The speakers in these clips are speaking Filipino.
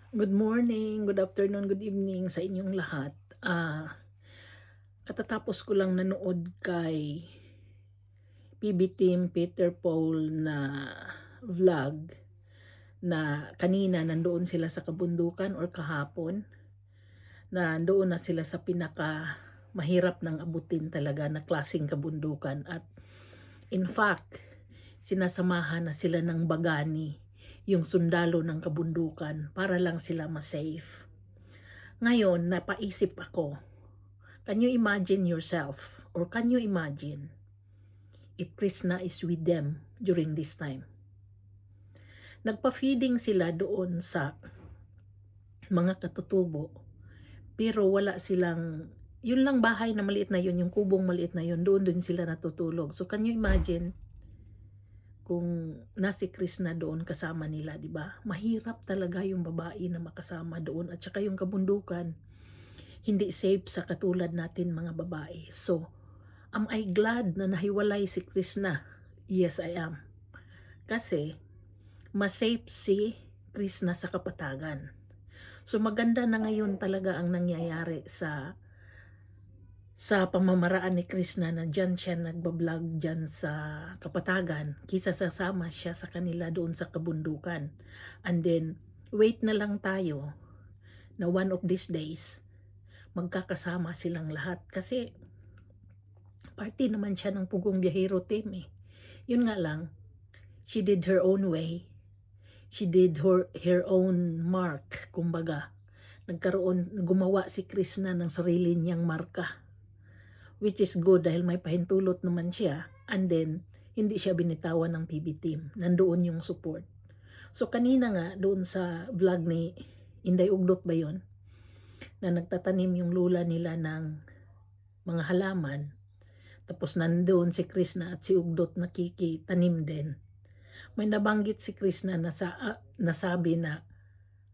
Good morning, good afternoon, good evening sa inyong lahat. Katatapos ko lang nanood kay PB Team Peter Paul na vlog na kanina nandoon sila sa kabundukan or kahapon. Nandoon na sila sa pinaka mahirap ng abutin talaga na klaseng kabundukan at in fact, sinasamahan na sila ng bagani, yung sundalo ng kabundukan para lang sila ma-safe. Ngayon, napaisip ako, can you imagine yourself or can you imagine if Krishna is with them during this time? Nagpa-feeding sila doon sa mga katutubo pero wala silang, yun lang bahay na maliit na yun, yung kubong maliit na yun, doon din sila natutulog. So can you imagine kung nasi Krishna doon kasama nila, di ba? Mahirap talaga yung babae na makasama doon at saka yung kabundukan hindi safe sa katulad natin mga babae. So, am I glad na nahiwalay si Krishna? Yes, I am. Kasi, mas safe si Krishna sa kapatagan. So, maganda na ngayon talaga ang nangyayari sa pamamaraan ni Krishna na dyan siya nagbablog dyan sa kapatagan kisa sasama siya sa kanila doon sa kabundukan. And then, wait na lang tayo na one of these days, magkakasama silang lahat kasi party naman siya ng Pugong Biyahero team eh. Yun nga lang, she did her own way. She did her own mark, kumbaga. Gumawa si Krishna ng sarili niyang marka. Which is good dahil may pahintulot naman siya. And then, hindi siya binitawan ng PB team. Nandoon yung support. So kanina nga, doon sa vlog ni Inday Ugdot ba yun? Na nagtatanim yung lula nila ng mga halaman. Tapos nandoon si Krishna at si Ugdot nakikitanim din. May nabanggit si Krishna na nasabi na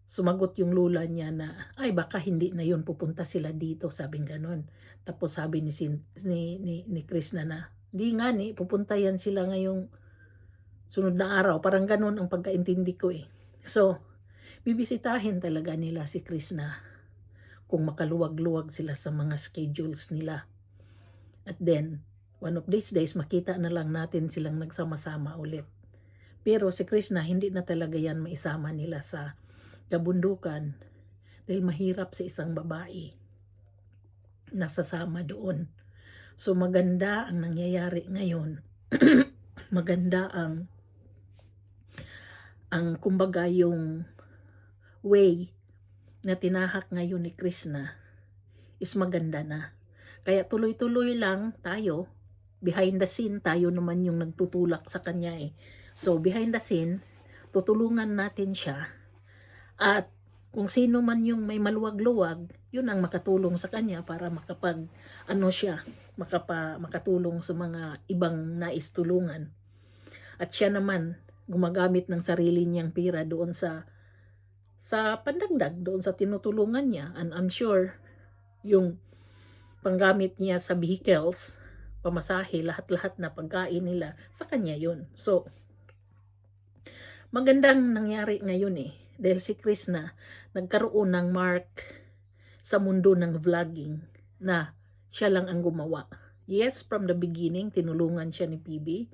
sumagot yung lula niya na ay baka hindi na yun pupunta sila dito, sabing ganon. Tapos sabi ni Krishna na di nga ni pupunta yan sila ngayong sunod na araw. Parang ganon ang pagkaintindi ko eh. So, bibisitahin talaga nila si Krishna kung makaluwag-luwag sila sa mga schedules nila. At then, one of these days, makita na lang natin silang nagsama-sama ulit. Pero si Krishna, hindi na talaga yan maisama nila sa kabundukan dahil mahirap sa isang babae nasasama doon. So maganda ang nangyayari ngayon. Maganda ang kumbaga yung way na tinahak ngayon ni Krishna is maganda na. Kaya tuloy-tuloy lang tayo, behind the scene, tayo naman yung nagtutulak sa kanya eh. So behind the scene, tutulungan natin siya at kung sino man yung may maluwag-luwag, yun ang makatulong sa kanya para makatulong sa mga ibang nais tulungan. At siya naman, gumagamit ng sarili niyang pera doon sa pandagdag, doon sa tinutulungan niya. And I'm sure, yung panggamit niya sa vehicles, pamasahe, lahat-lahat na pagkain nila, sa kanya yun. So, magandang nangyari ngayon eh. Dahil si Krishna nagkaroon ng mark sa mundo ng vlogging na siya lang ang gumawa. Yes, from the beginning, tinulungan siya ni PB.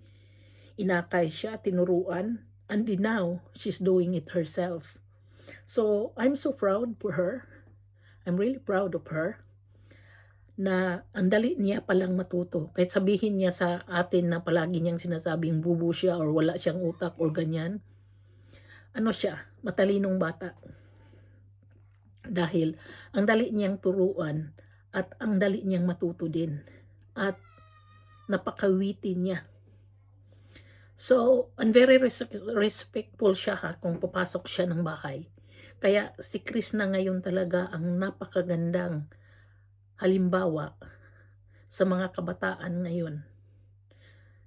Inakay siya, tinuruan. And now, she's doing it herself. So, I'm so proud for her. I'm really proud of her na ang dali niya palang matuto. Kahit sabihin niya sa atin na palagi niyang sinasabing bubu siya or wala siyang utak or ganyan. Ano siya? Matalinong bata. Dahil ang dali niyang turuan at ang dali niyang matuto din. At napakawiti niya. So, I'm very respectful siya kung papasok siya ng bahay. Kaya si Krishna ngayon talaga ang napakagandang halimbawa sa mga kabataan ngayon.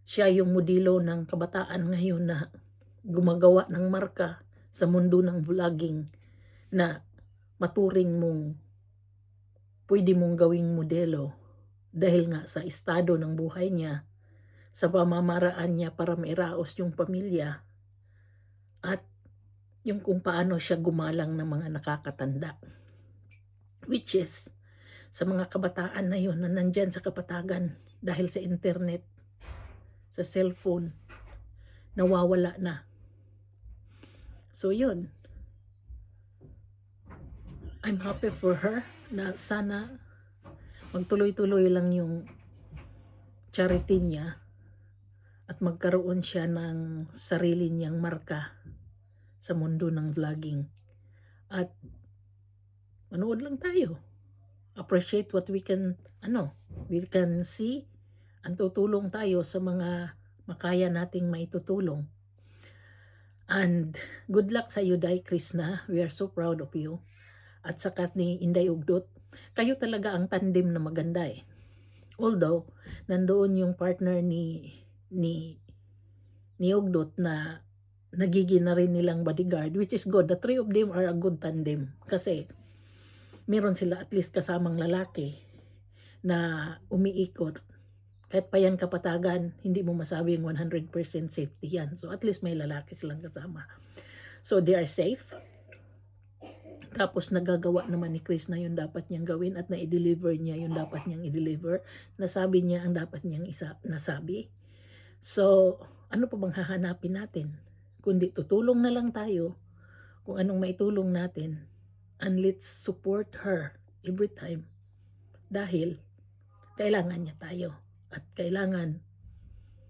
Siya yung modelo ng kabataan ngayon na gumagawa ng marka sa mundo ng vlogging na maturing mong pwede mong gawing modelo dahil nga sa estado ng buhay niya, sa pamamaraan niya para mairaos yung pamilya at yung kung paano siya gumalang ng mga nakakatanda. Which is, sa mga kabataan na yun na nandyan sa kapatagan dahil sa internet, sa cellphone, nawawala na. So yun, I'm happy for her na sana magtuloy-tuloy lang yung charity niya at magkaroon siya ng sarili niyang marka sa mundo ng vlogging. At manood lang tayo. Appreciate what we can see, ang tutulong tayo sa mga makaya nating maitutulong. And good luck sa iyo, Day Krishna. We are so proud of you. At saka ni Inday Ugdot, kayo talaga ang tandem na maganda eh. Although, nandoon yung partner ni Ugdot na nagiging na rin nilang bodyguard, which is good. The three of them are a good tandem. Kasi, meron sila at least kasamang lalaki na umiikot. Kahit pa yan kapatagan, hindi mo masabing 100% safety yan. So, at least may lalaki silang kasama. So, they are safe. Tapos nagagawa naman ni Chris na yung dapat niyang gawin at na-deliver niya yung dapat niyang i-deliver. Nasabi niya ang dapat niyang nasabi. So, ano pa bang hahanapin natin? Kundi tutulong na lang tayo kung anong maitulong natin, and let's support her every time. Dahil kailangan niya tayo at kailangan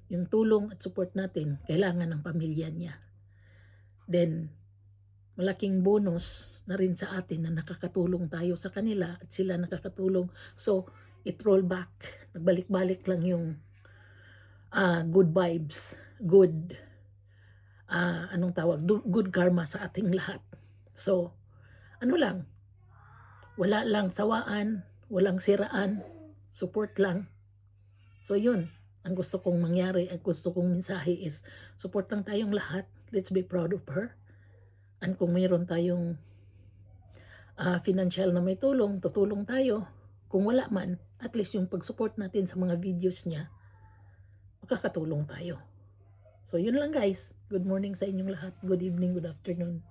yung tulong at support natin, kailangan ng pamilya niya. Then, malaking bonus na rin sa atin na nakakatulong tayo sa kanila at sila nakakatulong. So, it roll back. Nagbalik-balik lang yung good vibes, good good karma sa ating lahat. So, wala lang sawaan, walang siraan, support lang. So, yun. Ang gusto kong mangyari, ang gusto kong mensahe is support lang tayong lahat. Let's be proud of her. And kung mayroon tayong financial na may tulong, tutulong tayo. Kung wala man, at least yung pag-support natin sa mga videos niya, makakatulong tayo. So, yun lang guys. Good morning sa inyong lahat. Good evening, good afternoon.